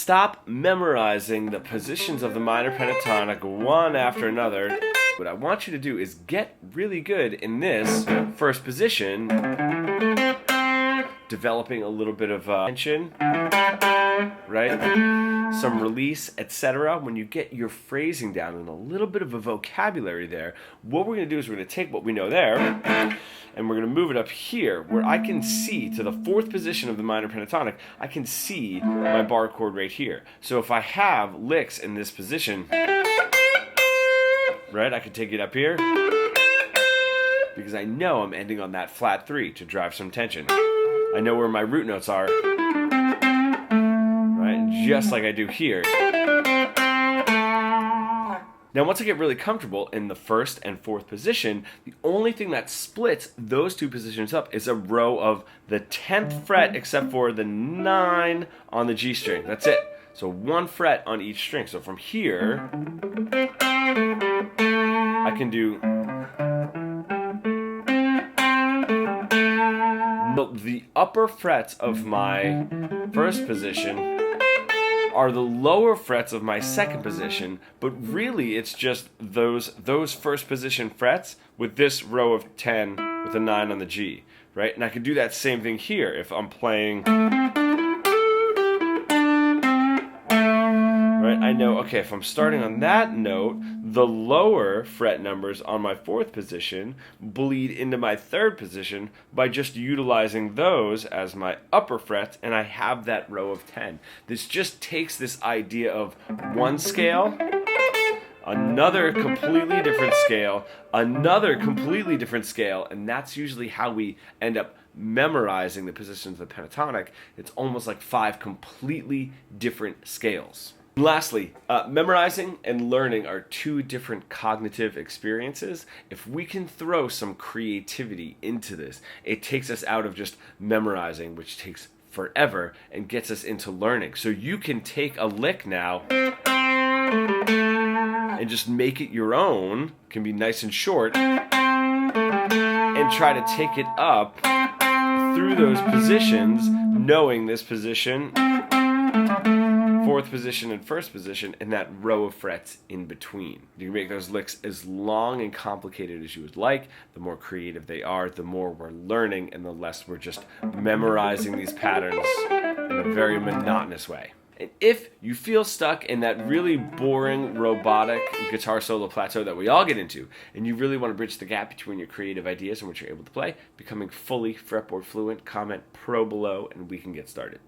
stop memorizing the positions of the minor pentatonic one after another. What I want you to do is get really good in this first position, developing a little bit of tension, right? Some release, etc. When you get your phrasing down and a little bit of a vocabulary there, what we're going to do is we're going to take what we know there and we're going to move it up here where I can see to the fourth position of the minor pentatonic, I can see my bar chord right here. So if I have licks in this position, right, I can take it up here because I know I'm ending on that flat 3 to drive some tension. I know where my root notes are, right, just like I do here. Now once I get really comfortable in the first and fourth position, the only thing that splits those two positions up is a row of the 10th fret except for the 9 on the G string. That's it. So 1 fret on each string. So from here, I can do the upper frets of my first position are the lower frets of my second position, but really it's just those first position frets with this row of 10 with a 9 on the G, right? And I could do that same thing here if I'm playing, right? I know, okay, if I'm starting on that note, the lower fret numbers on my fourth position bleed into my third position by just utilizing those as my upper frets, and I have that row of 10. This just takes this idea of one scale, another completely different scale, another completely different scale, and that's usually how we end up memorizing the positions of the pentatonic. It's almost like 5 completely different scales. Lastly, memorizing and learning are 2 different cognitive experiences. If we can throw some creativity into this, it takes us out of just memorizing, which takes forever, and gets us into learning. So you can take a lick now and just make it your own, can be nice and short, and try to take it up through those positions, knowing this position, fourth position and first position, and that row of frets in between. You can make those licks as long and complicated as you would like. The more creative they are, the more we're learning, and the less we're just memorizing these patterns in a very monotonous way. And if you feel stuck in that really boring, robotic guitar solo plateau that we all get into, and you really want to bridge the gap between your creative ideas and what you're able to play, becoming fully fretboard fluent, comment pro below, and we can get started.